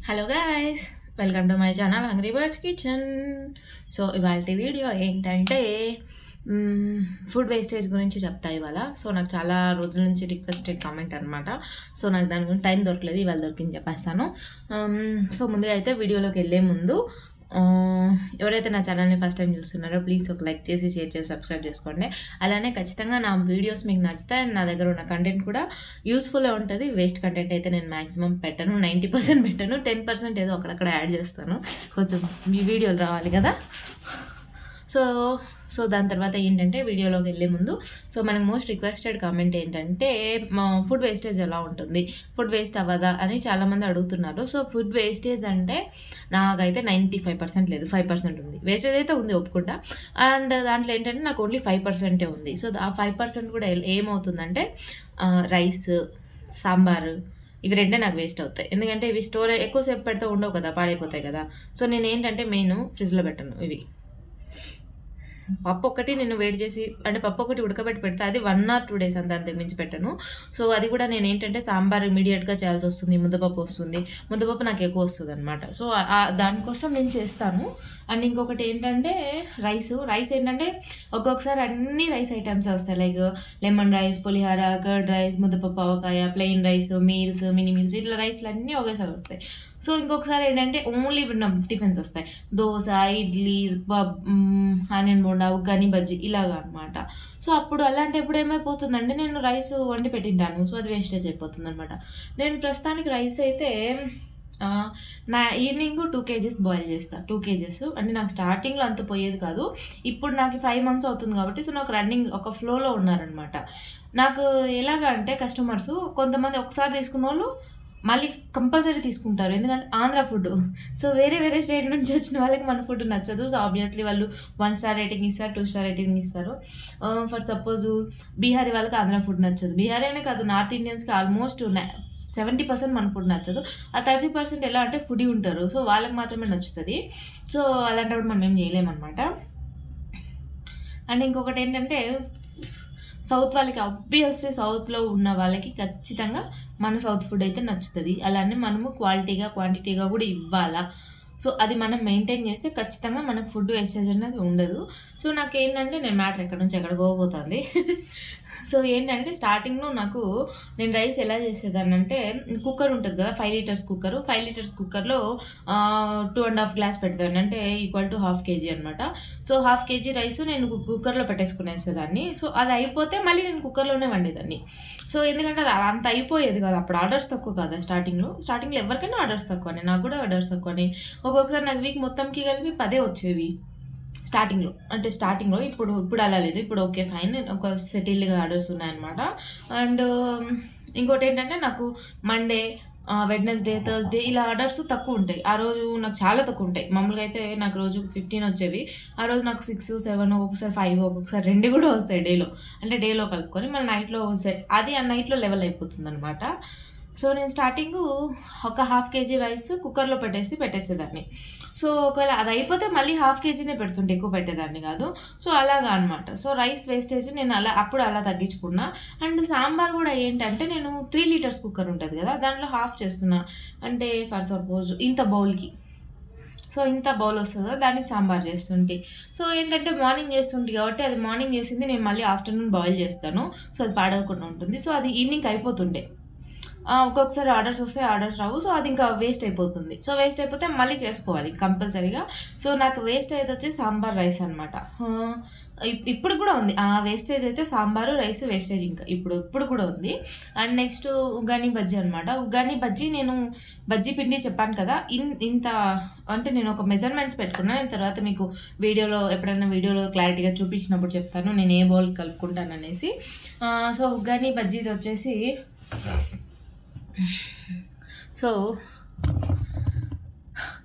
Hello guys, welcome to my channel hungry birds kitchen. So ఇవాళ video ఏంటంటే food wastage గురించి చెప్తా ఇవాళ. సో నాకు చాలా రోజుల నుంచి రిక్వెస్టెడ్ కామెంట్ అనమాట. సో నాకు దాని గురించి టైం దొరకలేదు, ఇవాళ దొరికింది చెప్పేస్తాను. సో ముందుగా అయితే వీడియోలోకి వెళ్ళే ముందు ఎవరైతే నా ఛానల్ని ఫస్ట్ టైం చూస్తున్నారో ప్లీజ్ ఒక లైక్ చేసి, షేర్ చేసి, సబ్స్క్రైబ్ చేసుకోండి. అలానే ఖచ్చితంగా నా వీడియోస్ మీకు నచ్చుతాయి అండ్ నా దగ్గర ఉన్న కంటెంట్ కూడా యూస్ఫుల్గా ఉంటుంది. వేస్ట్ కంటెంట్ అయితే నేను మ్యాక్సిమం పెట్టను, 90% పెట్టను, 10% ఏదో అక్కడక్కడ యాడ్ చేస్తాను, కొంచెం మీ వీడియోలు రావాలి కదా. సో దాని తర్వాత ఏంటంటే వీడియోలోకి వెళ్ళే ముందు మనకు మోస్ట్ రిక్వెస్టెడ్ కామెంట్ ఏంటంటే ఫుడ్ వేస్టేజ్ ఎలా ఉంటుంది, ఫుడ్ వేస్ట్ అవ్వదా అని చాలామంది అడుగుతున్నారు. సో ఫుడ్ వేస్టేజ్ అంటే నాకైతే 95% లేదు, 5% ఉంది. వేస్టేజ్ అయితే ఉంది ఒప్పుకుంటా, అండ్ దాంట్లో ఏంటంటే నాకు ఓన్లీ 5% ఉంది. సో ఆ 5% కూడా ఏమవుతుందంటే రైస్, సాంబారు ఇవి రెండే నాకు వేస్ట్ అవుతాయి. ఎందుకంటే ఇవి స్టోర్ ఎక్కువసేపు పెడితే ఉండవు కదా, పాడైపోతాయి కదా. సో నేను ఏంటంటే మెయిన్ ఫ్రిడ్జ్లో పెట్టను. ఇవి పప్పు ఒకటి నేను వేడి చేసి అంటే పప్పు ఒకటి ఉడకబెట్టి పెడితే అది 1 or 2 days అంత మించి పెట్టను. సో అది కూడా నేను ఏంటంటే సాంబార్ ఇమీడియట్గా చేయాల్సి వస్తుంది, ముద్దపప్పు వస్తుంది, ముద్దపప్పు నాకు ఎక్కువ వస్తుంది అనమాట. సో దానికోసం నేను చేస్తాను. అండ్ ఇంకొకటి ఏంటంటే రైస్ ఏంటంటే ఒక్కొక్కసారి అన్ని రైస్ ఐటమ్స్ వస్తాయి, లైక్ లెమన్ రైస్, పులిహార, కర్డ్ రైస్, ముద్దపప్పు, ఆవకాయ, plain rice, meals, mini meals, ఇట్లా రైస్లు అన్నీ ఒకేసారి వస్తాయి. సో ఇంకొకసారి ఏంటంటే ఓన్లీ టిఫిన్స్ వస్తాయి, దోశ, ఇడ్లీ, ఆనియన్ బోండా, ఉగ్గాని, బజ్జీ ఇలాగా అనమాట. సో అప్పుడు అలాంటప్పుడు ఏమైపోతుందంటే నేను రైస్ వండి పెట్టింటాను, సో అది వేస్టేజ్ అయిపోతుంది అనమాట. నేను ప్రస్తుతానికి రైస్ అయితే నా ఈవినింగ్ 2 kgs బాయిల్ చేస్తాను. 2 kgs అంటే నాకు స్టార్టింగ్లో అంత పోయేది కాదు, ఇప్పుడు నాకు 5 months అవుతుంది కాబట్టి సో నాకు రన్నింగ్ ఒక ఫ్లోలో ఉన్నారనమాట. నాకు ఎలాగా అంటే కస్టమర్స్ కొంతమంది ఒకసారి తీసుకున్న వాళ్ళు మళ్ళీ కంపల్సరీ తీసుకుంటారు, ఎందుకంటే ఆంధ్ర ఫుడ్. సో వేరే స్టేట్ నుంచి వచ్చిన వాళ్ళకి మన ఫుడ్ నచ్చదు. సో ఆబ్వియస్లీ వాళ్ళు 1 star రేటింగ్ ఇస్తారు, 2 star రేటింగ్ ఇస్తారు. ఫర్ సపోజ్ బీహారీ వాళ్ళకి ఆంధ్ర ఫుడ్ నచ్చదు, బీహారీ అనే కాదు నార్త్ ఇండియన్స్కి ఆల్మోస్ట్ 70% మన ఫుడ్ నచ్చదు. ఆ 30% ఎలా అంటే ఫుడీ ఉంటారు, సో వాళ్ళకి మాత్రమే నచ్చుతుంది. సో అలాంటప్పుడు మనం ఏం చేయలేమన్నమాట. అండ్ ఇంకొకటి ఏంటంటే సౌత్ వాళ్ళకి ఆబ్వియస్లీ సౌత్లో ఉన్న వాళ్ళకి ఖచ్చితంగా మన సౌత్ ఫుడ్ అయితే నచ్చుతుంది. అలానే మనము క్వాంటిటీగా కూడా ఇవ్వాలా. సో అది మనం మెయింటైన్ చేస్తే ఖచ్చితంగా మనకు ఫుడ్ వేస్టేజ్ అనేది ఉండదు. సో నాకేంటంటే నేను మ్యాటర్ ఎక్కడి నుంచి ఎక్కడికి పోతుంది. సో ఏంటంటే స్టార్టింగ్లో నేను రైస్ ఎలా చేసేదాన్ని అంటే కుక్కర్ ఉంటుంది కదా, 5 liters కుక్కరు, 5 liters కుక్కర్లో 2.5 glass పెడతాను, అంటే ఈక్వల్ టు 1/2 kg అనమాట. సో 1/2 kg రైస్ నేను కుక్కర్లో పెట్టేసుకునేసేదాన్ని. సో అది అయిపోతే మళ్ళీ నేను కుక్కర్లోనే వండేదాన్ని. సో ఎందుకంటే అది అంత అయిపోయేది కాదు, అప్పుడు ఆర్డర్స్ తక్కువ కదా. స్టార్టింగ్లో ఎవరికైనా ఆర్డర్స్ తక్కువనే, నాకు కూడా ఆర్డర్స్ తక్కువనే. ఒక్కొక్కసారి నాకు వీక్ మొత్తంకి కలిపి 10 వచ్చేవి స్టార్టింగ్లో. ఇప్పుడు అలా లేదు, ఇప్పుడు ఓకే ఫైన్, ఒక సెటిల్డ్గా ఆర్డర్స్ ఉన్నాయన్నమాట. అండ్ ఇంకోటి ఏంటంటే నాకు మండే, వెడ్నెస్డే, థర్స్డే ఇలా ఆర్డర్స్ తక్కువ ఉంటాయి. ఆ రోజు నాకు చాలా తక్కువ ఉంటాయి. మామూలుగా అయితే నాకు రోజు 15 వచ్చేవి, ఆ రోజు నాకు 6, 7, ఒక్కొక్కసారి 5, ఒక్కొక్కసారి 2 కూడా వస్తాయి డేలో కలుపుకొని. మళ్ళీ నైట్లో వస్తాయి, అది ఆ నైట్లో లెవెల్ అయిపోతుంది అనమాట. సో నేను స్టార్టింగ్ ఒక 1/2 kg రైస్ కుక్కర్లో పెట్టేసేదాన్ని. సో ఒకవేళ అది అయిపోతే మళ్ళీ 1/2 kgనే పెడుతుంటే, ఎక్కువ పెట్టేదాన్ని కాదు. సో అలాగా అనమాట. సో రైస్ వేస్టేజ్ నేను అప్పుడు అలా తగ్గించుకున్నా. అండ్ సాంబార్ కూడా ఏంటంటే నేను 3 liters కుక్కర్ ఉంటుంది కదా, దాంట్లో హాఫ్ చేస్తున్నా. అంటే ఫర్ సపోజ్ ఇంత బౌల్కి, సో ఇంత బౌల్ వస్తుంది కదా, దానికి సాంబార్ చేస్తుంటే. సో ఏంటంటే మార్నింగ్ చేస్తుంటే కాబట్టి అది మార్నింగ్ చేసింది నేను మళ్ళీ ఆఫ్టర్నూన్ బాయిల్ చేస్తాను. సో అది పాడవకుండా ఉంటుంది. సో అది ఈవినింగ్ అయిపోతుండే. ఒక్కొక్కసారి ఆర్డర్స్ వస్తాయి, ఆర్డర్స్ రావు. సో అది ఇంకా వేస్ట్ అయిపోతుంది. సో వేస్ట్ అయిపోతే మళ్ళీ చేసుకోవాలి కంపల్సరీగా. సో నాకు వేస్ట్ అయితే వచ్చి సాంబార్ రైస్ అనమాట. ఇప్పుడు కూడా ఉంది ఆ వేస్టేజ్ అయితే, సాంబారు రైస్ వేస్టేజ్ ఇంకా ఇప్పుడు కూడా ఉంది. అండ్ నెక్స్ట్ ఉగ్గాని బజ్జీ అనమాట. ఉగ్గాని బజ్జీ నేను బజ్జీ పిండి చెప్పాను కదా, ఇంత అంటే నేను ఒక మెజర్మెంట్స్ పెట్టుకున్నాను. నేను తర్వాత మీకు ఎప్పుడైనా వీడియోలో క్లారిటీగా చూపించినప్పుడు చెప్తాను నేను ఏ బౌల్ కలుపుకుంటాను అనేసి. సో ఉగ్గాని బజ్జీది వచ్చేసి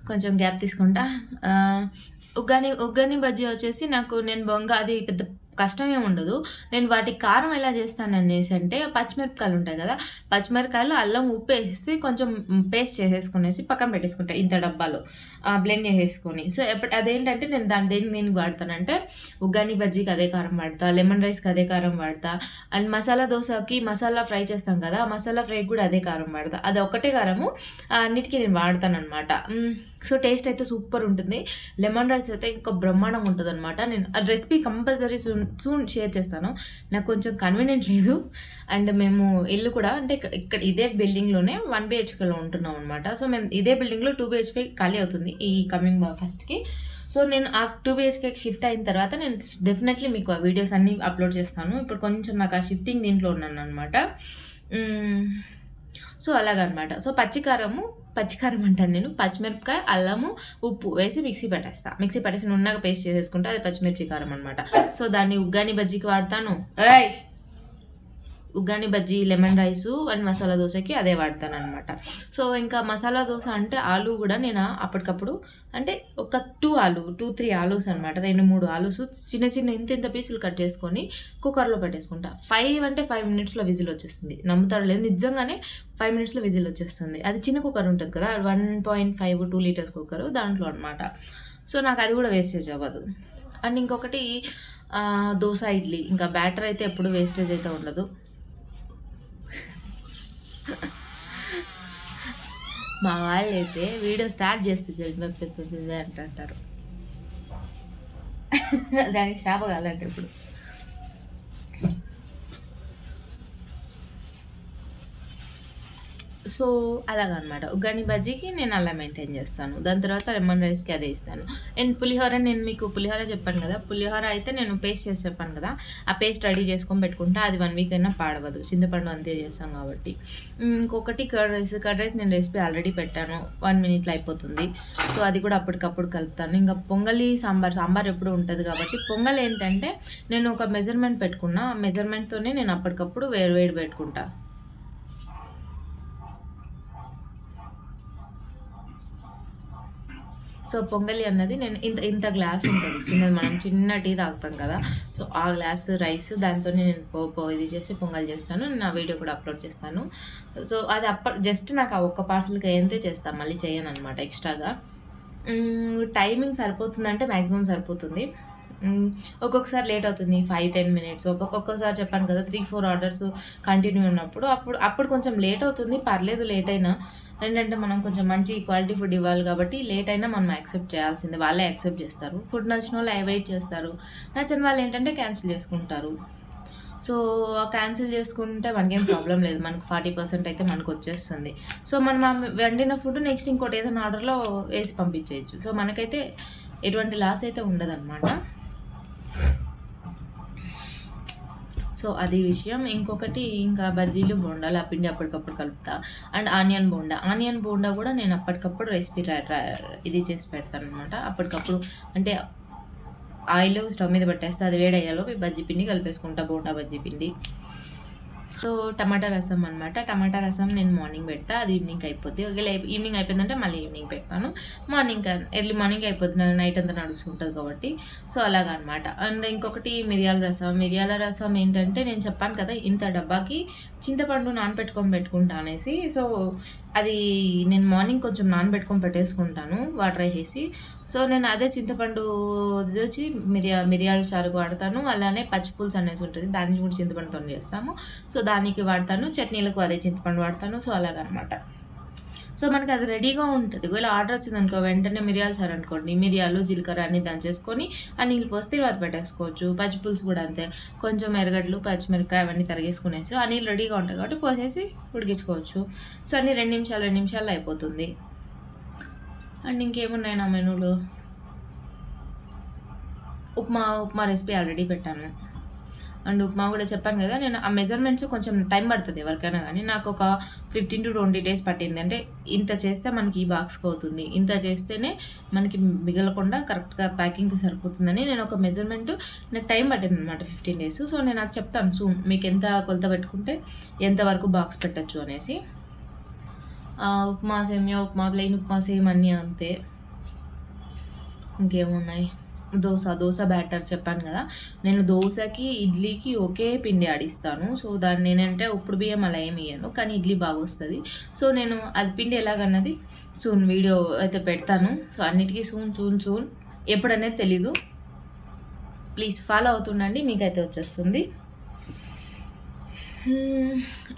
కొంచెం గ్యాప్ తీసుకుంటా. ఉగ్గాని బజ్జీ వచ్చేసి నేను అది పెద్ద కష్టం ఏమి ఉండదు. నేను వాటికి కారం ఎలా చేస్తాననేసి అంటే పచ్చిమిరపకాయలు ఉంటాయి కదా, పచ్చిమిరపకాయలు అల్లం ఉప్పు వేసేసి కొంచెం పేస్ట్ చేసేసుకునేసి పక్కన పెట్టేసుకుంటా ఇంత డబ్బాలో బ్లెండ్ చేసేసుకొని. సో అదేంటంటే నేను దేనికి వాడతానంటే ఉగ్గాని బజ్జీకి అదే కారం వాడతా, లెమన్ రైస్కి అదే కారం వాడతా, అండ్ మసాలా దోశకి మసాలా ఫ్రై చేస్తాం కదా, మసాలా ఫ్రైకి కూడా అదే కారం వాడతా. అది ఒక్కటే కారము అన్నిటికీ నేను వాడతాను అనమాట. సో టేస్ట్ అయితే సూపర్ ఉంటుంది. లెమన్ రైస్ అయితే ఇంకా బ్రహ్మాండంగా ఉంటుంది అనమాట. నేను ఆ రెసిపీ కంపల్సరీ సూన్ షేర్ చేస్తాను. నాకు కొంచెం కన్వీనియంట్ లేదు, అండ్ మేము ఇల్లు కూడా అంటే ఇక్కడ ఇదే బిల్డింగ్లోనే 1 BHKలో ఉంటున్నాం అనమాట. సో మేము ఇదే బిల్డింగ్లో 2 BHK ఖాళీ అవుతుంది ఈ కమింగ్ ఫస్ట్కి. సో నేను ఆ 2 BHKకి షిఫ్ట్ అయిన తర్వాత నేను డెఫినెట్లీ మీకు ఆ వీడియోస్ అన్నీ అప్లోడ్ చేస్తాను. ఇప్పుడు కొంచెం నాకు ఆ షిఫ్టింగ్ దీంట్లో ఉన్నాను అనమాట. సో అలాగనమాట. సో పచ్చికారం అంటాను నేను, పచ్చిమిరపకాయ అల్లము ఉప్పు వేసి మిక్సీ పట్టేసి నున్నగా పేస్ట్ చేసేసుకుంటే అది పచ్చిమిర్చి కారం అనమాట. సో దాన్ని ఉగ్గాని బజ్జీకి వాడతాను, ఉగ్గాని బజ్జీ, లెమన్ రైసు అండ్ మసాలా దోశకి అదే వాడతాను అనమాట. సో ఇంకా మసాలా దోశ అంటే ఆలు కూడా నేను అప్పటికప్పుడు అంటే ఒక 2-3 ఆలూస్ అనమాట, 2-3 ఆలూస్ చిన్న ఇంత పీసులు కట్ చేసుకొని కుక్కర్లో పెట్టేసుకుంటా. 5 మినిట్స్లో విజిల్ వచ్చేస్తుంది. నమ్ముతారు లేదు, నిజంగానే 5 మినిట్స్లో విజిల్ వచ్చేస్తుంది. అది చిన్న కుక్కర్ ఉంటుంది కదా, 1.5-2 లీటర్స్ కుక్కర్, దాంట్లో అనమాట. సో నాకు అది కూడా వేస్టేజ్ అవ్వదు. అండ్ ఇంకొకటి దోశ ఇడ్లీ ఇంకా బ్యాటర్ అయితే ఎప్పుడు వేస్టేజ్ అయితే ఉండదు. మా వాళ్ళు అయితే వీడియో స్టార్ట్ చేస్తే జల్పెత్తుంది అంటారు. దానికి శాప కాలంటే ఇప్పుడు. సో అలాగనమాట. ఉగ్గాని బజ్జీకి నేను అలా మెయింటైన్ చేస్తాను. దాని తర్వాత లెమన్ రైస్కి అదే ఇస్తాను. అండ్ పులిహోర, నేను మీకు పులిహోర చెప్పాను కదా, పులిహోర అయితే నేను పేస్ట్ చేసి చెప్పాను కదా, ఆ పేస్ట్ రెడీ చేసుకొని పెట్టుకుంటా. అది 1 వీక్ అయినా పాడవదు, చింతపండు అంతే చేస్తాం కాబట్టి. ఇంకొకటి కర్డ్ రైస్ నేను రెసిపీ ఆల్రెడీ పెట్టాను, 1 మినిట్లో అయిపోతుంది. సో అది కూడా అప్పటికప్పుడు కలుపుతాను. ఇంకా పొంగలి సాంబార్ ఎప్పుడు ఉంటుంది కాబట్టి పొంగల్ ఏంటంటే నేను ఒక మెజర్మెంట్ పెట్టుకున్నా, ఆ మెజర్మెంట్తోనే నేను అప్పటికప్పుడు వేడి పెట్టుకుంటా. సో పొంగలి అన్నది నేను ఇంత గ్లాస్ ఉంటుంది చిన్నది, మనం చిన్న టీ తాగుతాం కదా, సో ఆ గ్లాస్ రైస్ దాంతో నేను ఇది చేసి పొంగల్ చేస్తాను. నా వీడియో కూడా అప్లోడ్ చేస్తాను. సో అది జస్ట్ నాకు ఆ ఒక్క పార్సల్కి అయితే చేస్తాను, మళ్ళీ చేయను అనమాట ఎక్స్ట్రాగా. టైమింగ్ సరిపోతుందంటే మ్యాక్సిమం సరిపోతుంది. ఒక్కొక్కసారి లేట్ అవుతుంది, 5-10 మినిట్స్. ఒక్కొక్కసారి చెప్పాను కదా 3-4 ఆర్డర్స్ కంటిన్యూ ఉన్నప్పుడు అప్పుడు కొంచెం లేట్ అవుతుంది. పర్లేదు లేట్ అయినా, ఏంటంటే మనం కొంచెం మంచి క్వాలిటీ ఫుడ్ ఇవ్వాలి కాబట్టి లేట్ అయినా మనం యాక్సెప్ట్ చేయాల్సిందే. వాళ్ళే యాక్సెప్ట్ చేస్తారు. ఫుడ్ నచ్చిన వాళ్ళు వెయిట్ చేస్తారు, నచ్చని వాళ్ళు ఏంటంటే క్యాన్సిల్ చేసుకుంటారు. సో క్యాన్సిల్ చేసుకుంటే మనకేం ప్రాబ్లం లేదు, మనకు 40% అయితే మనకు వచ్చేస్తుంది. సో మనం వండిన ఫుడ్ నెక్స్ట్ ఇంకోటి ఏదైనా ఆర్డర్లో వేసి పంపించేయచ్చు. సో మనకైతే ఎటువంటి లాస్ అయితే ఉండదన్నమాట. సో అది విషయం. ఇంకొకటి ఇంకా బజ్జీలు, బోండాలు ఆ పిండి అప్పటికప్పుడు కలుపుతా. అండ్ ఆనియన్ బోండా కూడా నేను అప్పటికప్పుడు రెసిపీ ఇది చేసి పెడతాను అనమాట. అప్పటికప్పుడు అంటే ఆయిల్ స్టవ్ మీద పెట్టేస్తే అది వేడయ్యాలో బజ్జీ పిండి కలిపేసుకుంటా, బోండా బజ్జీ పిండి. సో టమాటా రసం అనమాట. టమాటా రసం నేను మార్నింగ్ పెడతా, అది ఈవినింగ్ అయిపోద్ది. ఒకవేళ ఈవినింగ్ అయిపోయిందంటే మళ్ళీ ఈవినింగ్ పెడతాను. ఎర్లీ మార్నింగ్ అయిపోతుంది, నైట్ అంతా నడుస్తుంటుంది కాబట్టి. సో అలాగా అనమాట. అండ్ ఇంకొకటి మిరియాల రసం ఏంటంటే నేను చెప్పాను కదా ఇంత డబ్బాకి చింతపండు పెట్టుకుంటా అనేసి. సో అది నేను మార్నింగ్ కొంచెం నానబెట్టుకొని పెట్టేసుకుంటాను వాటర్ వేసేసి. సో నేను అదే చింతపండు ఇది వచ్చి మిరియాలు చారుకు వాడతాను. అలానే పచ్చిపులుసు అనేది ఉంటుంది, దాన్ని కూడా చింతపండుతో చేస్తాము. సో దానికి వాడతాను, చట్నీలకు అదే చింతపండు వాడతాను. సో అలాగనమాట. సో మనకి అది రెడీగా ఉంటుంది. ఒకవేళ ఆర్డర్ వచ్చిందనుకో వెంటనే మిరియాలు చారు అనుకోండి, మిరియాలు జీలకర్ర అన్ని దంచేసుకొని ఆ నీళ్ళు పోసి తర్వాత పెట్టేసుకోవచ్చు. పచ్చిపులుసు కూడా అంతే, కొంచెం ఎర్రగడ్డలు పచ్చిమిరపకాయ అవన్నీ తరిగేసుకునేసి ఆ నీళ్ళు రెడీగా ఉంటాయి కాబట్టి పోసేసి ఉడికించుకోవచ్చు. సో అన్నీ 2 నిమిషాల్లో అయిపోతుంది. అండ్ ఇంకేమున్నాయి నా మెనూలో, ఉప్మా రెసిపీ ఆల్రెడీ పెట్టాను. అండ్ ఉప్మా కూడా చెప్పాను కదా, నేను ఆ మెజర్మెంట్స్ కొంచెం టైం పడుతుంది ఎవరికైనా కానీ, నాకు ఒక 15 to 20 days పట్టింది. అంటే ఇంత చేస్తే మనకి ఈ బాక్స్కి అవుతుంది, ఇంత చేస్తేనే మనకి మిగలకుండా కరెక్ట్గా ప్యాకింగ్కి సరిపోతుందని నేను ఒక మెజర్మెంట్, నాకు టైం పట్టింది అనమాట 15 days. సో నేను అది చెప్తాను సూన్, మీకు ఎంత కొలత పెట్టుకుంటే ఎంతవరకు బాక్స్ పెట్టచ్చు అనేసి. ఉప్మా, సేమియా ఉప్మా, ప్లెయిన్ ఉప్మా సేమ్ అన్నీ అంతే. ఇంకేమున్నాయి, దోశ బ్యాటర్ చెప్పాను కదా, నేను దోశకి ఇడ్లీకి ఒకే పిండి ఆడిస్తాను. సో దాన్ని నేనంటే ఉప్పుడు బియ్యం అలా ఏమి ఇయ్యను, కానీ ఇడ్లీ బాగా వస్తుంది. సో నేను అది పిండి ఎలాగన్నది సూన్ వీడియో అయితే పెడతాను. సో అన్నిటికీ సూన్ ఎప్పుడనేది తెలీదు. ప్లీజ్ ఫాలో అవుతుండండి, మీకైతే వచ్చేస్తుంది.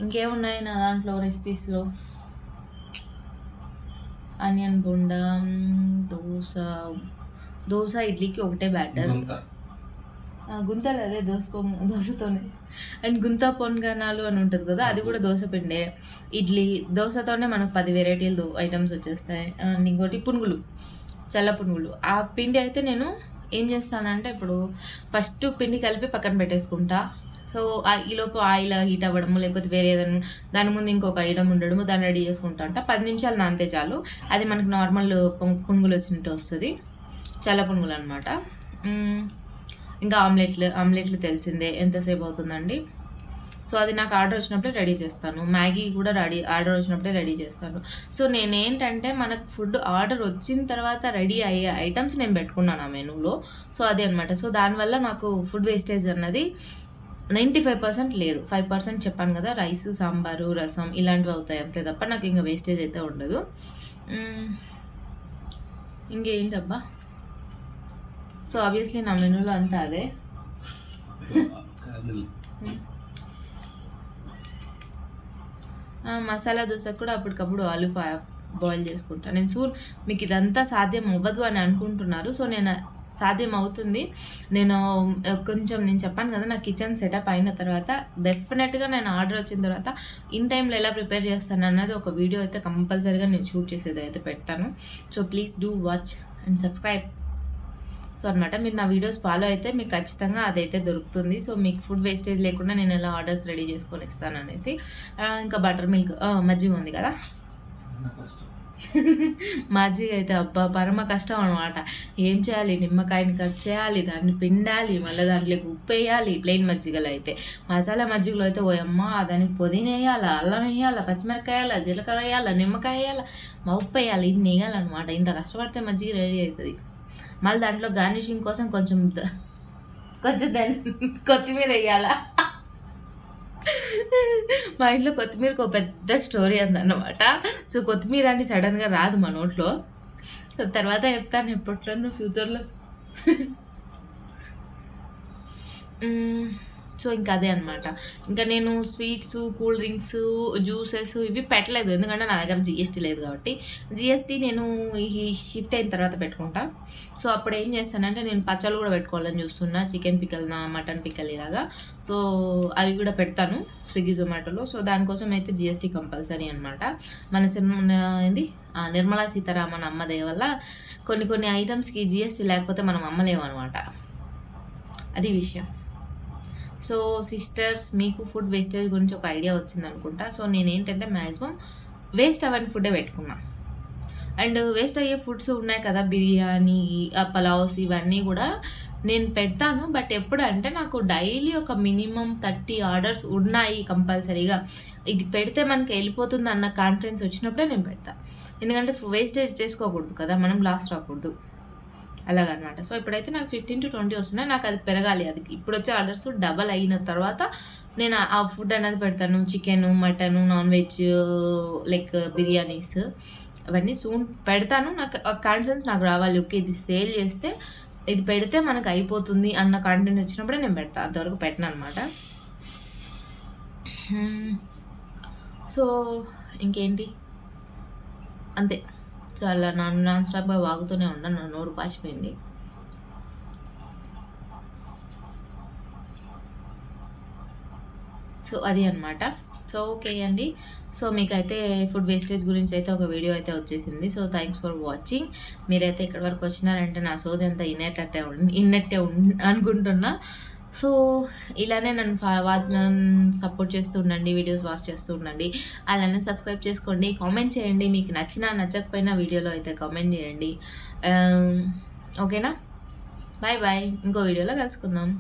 ఇంకేమున్నాయి నా దాంట్లో రెసిపీస్లో, ఆనియన్ బోండా, దోశ ఇడ్లీకి ఒకటే బ్యాటర్, గుంతలు అదే దోశతోనే, అండ్ గుంత పొంగనాలు అని ఉంటుంది కదా, అది కూడా దోశ పిండే. ఇడ్లీ దోశతోనే మనకు 10 వెరైటీలు ఐటమ్స్ వచ్చేస్తాయి. అండ్ ఇంకోటి పునుగులు, చల్ల పునుగులు. ఆ పిండి అయితే నేను ఏం చేస్తానంటే ఇప్పుడు ఫస్ట్ పిండి కలిపి పక్కన పెట్టేసుకుంటా. సో ఈలోపు ఆయిల్ హీట్ అవ్వడము, లేకపోతే వేరే ఏదైనా దాని ముందు ఇంకొక ఐటమ్ ఉండడము, దాన్ని రెడీ చేసుకుంటా అంట. 10 నిమిషాలు నానితే చాలు, అది మనకు నార్మల్ పునుగులు వచ్చినట్టు వస్తుంది, చల్ల పునుగులు అనమాట. ఇంకా ఆమ్లెట్లు తెలిసిందే ఎంతసేపు అవుతుందండి. సో అది నాకు ఆర్డర్ వచ్చినప్పుడే రెడీ చేస్తాను. మ్యాగీ కూడా ఆర్డర్ వచ్చినప్పుడే రెడీ చేస్తాను. సో నేనేంటంటే మనకు ఫుడ్ ఆర్డర్ వచ్చిన తర్వాత రెడీ అయ్యే ఐటమ్స్ నేను పెట్టుకున్నాను ఆ మెనూలో. సో అదే అనమాట. సో దానివల్ల నాకు ఫుడ్ వేస్టేజ్ అన్నది 95% లేదు. 5% చెప్పాను కదా, రైస్, సాంబారు, రసం ఇలాంటివి అవుతాయి అంతే తప్ప నాకు ఇంకా వేస్టేజ్ అయితే ఉండదు. ఇంకేంటబ్బా, సో ఆబ్వియస్లీ నా మెనూలో అంతా అదే. మసాలా దోశ కూడా అప్పటికప్పుడు ఆలు బాయిల్ చేసుకుంటాను నేను. మీకు ఇదంతా సాధ్యం అవ్వదు అని అనుకుంటున్నారు. సో నేను సాధ్యం అవుతుంది. నేను చెప్పాను కదా, నా కిచెన్ సెటప్ అయిన తర్వాత డెఫినెట్గా నేను ఆర్డర్ వచ్చిన తర్వాత ఇన్ టైంలో ఎలా ప్రిపేర్ చేస్తాను అన్నది ఒక వీడియో అయితే కంపల్సరీగా నేను షూట్ చేసేది అయితే పెడతాను. So please do watch and subscribe. So అనమాట, మీరు నా వీడియోస్ ఫాలో అయితే మీకు ఖచ్చితంగా అదైతే దొరుకుతుంది. సో మీకు ఫుడ్ వేస్టేజ్ లేకుండా నేను ఎలా ఆర్డర్స్ రెడీ చేసుకొని ఇస్తాను అనేసి. ఇంకా బటర్ మిల్క్, మజ్జిగ ఉంది కదా, మజ్జిగ అయితే అబ్బా పరమ కష్టం అనమాట. ఏం చేయాలి, నిమ్మకాయని కట్ చేయాలి, దాన్ని పిండాలి, మళ్ళీ దాంట్లోకి ఉప్పు వేయాలి. ప్లెయిన్ మజ్జిగలో అయితే, మసాలా మజ్జిగలో అయితే ఓయమ్మ దానికి పుదీనా వేయాలా, అల్లం వేయాలా, పచ్చిమిరకాయ వేయాలా, జీలకర్ర వేయాలా, నిమ్మకాయ వేయాలా, ఉప్పు వేయాలి, ఇన్ని వేయాలన్నమాట. ఇంత కష్టపడితే మజ్జిగ రెడీ అవుతుంది. మళ్ళీ దాంట్లో గార్నిషింగ్ కోసం కొంచెం కొత్తిమీర వేయాలా. మా ఇంట్లో కొత్తిమీరకు ఒక పెద్ద స్టోరీ ఉందన్నమాట. సో కొత్తిమీర అని సడన్గా రాదు మా నోట్లో. తర్వాత చెప్తాను ఎప్పట్లో ఫ్యూచర్లో. సో ఇంకా అదే అనమాట. ఇంకా నేను స్వీట్స్, కూల్ డ్రింక్స్, జ్యూసెస్ ఇవి పెట్టలేదు, ఎందుకంటే నా దగ్గర జిఎస్టీ లేదు కాబట్టి. జిఎస్టీ నేను ఈ షిఫ్ట్ అయిన తర్వాత పెట్టుకుంటా. సో అప్పుడు ఏం చేస్తానంటే నేను పచ్చళ్ళు కూడా పెట్టుకోవాలని చూస్తున్నా, చికెన్ పిక్కల్, మటన్ పిక్కల్ ఇలాగా. సో అవి కూడా పెడతాను స్విగ్గీ, జొమాటోలో. సో దానికోసం అయితే జిఎస్టీ కంపల్సరీ అనమాట. నిర్మలా సీతారామన్ అమ్మ దయ వల్ల కొన్ని ఐటమ్స్కి జిఎస్టీ లేకపోతే మనం అమ్మలేము అనమాట. అది విషయం. సో సిస్టర్స్, మీకు ఫుడ్ వేస్టేజ్ గురించి ఒక ఐడియా వచ్చింది అనుకుంటా. సో నేనేంటంటే మ్యాక్సిమం వేస్ట్ అవ్వని ఫుడ్డే పెట్టుకున్నా. అండ్ వేస్ట్ అయ్యే ఫుడ్స్ ఉన్నాయి కదా, బిర్యానీ, పలావ్స్, ఇవన్నీ కూడా నేను పెడతాను. బట్ ఎప్పుడు అంటే నాకు డైలీ ఒక మినిమం 30 ఆర్డర్స్ ఉన్నాయి కంపల్సరీగా. ఇది పెడితే మనకి వెళ్ళిపోతుంది అన్న కాన్ఫిడెన్స్ వచ్చినప్పుడే నేను పెడతాను. ఎందుకంటే వేస్టేజ్ చేసుకోకూడదు కదా, మనం లాస్ట్ రాకూడదు అలాగనమాట. సో ఇప్పుడైతే నాకు 15 to 20 వస్తున్నాయి. నాకు అది పెరగాలి. అది ఇప్పుడు వచ్చే ఆర్డర్స్ డబల్ అయిన తర్వాత నేను ఆ ఫుడ్ అనేది పెడతాను. Chicken, mutton, non veg, like biryanis, అవన్నీ సూన్ పెడతాను. నాకు కాన్ఫిడెన్స్ నాకు రావాలి. ఓకే, ఇది సేల్ చేస్తే, ఇది పెడితే మనకు అయిపోతుంది అన్న కాన్ఫిడెన్స్ వచ్చినప్పుడే నేను పెడతాను. అంతవరకు పెట్టను అనమాట. సో ఇంకేంటి, అంతే. సో అలా నాన్ స్టాప్గా వాగుతూనే ఉన్నాను, నా నోరు పాసిపోయింది. సో అది అనమాట. సో ఓకే అండి. సో మీకైతే ఫుడ్ వేస్టేజ్ గురించి అయితే ఒక వీడియో అయితే వచ్చేసింది. So thanks for watching. మీరైతే ఇక్కడి వరకు వచ్చినారంటే నా సోది అంతా ఇన్నట్టే అనుకుంటున్నా. సో ఇలానే నన్ను సపోర్ట్ చేస్తూ ఉండండి, వీడియోస్ వాచ్ చేస్తూ ఉండండి. అలానే సబ్స్క్రైబ్ చేసుకోండి, కామెంట్ చేయండి. మీకు నచ్చినా నచ్చకపోయినా వీడియోలో అయితే కామెంట్ చేయండి. ఓకేనా? Bye bye. ఇంకో వీడియోలో కలుసుకుందాం.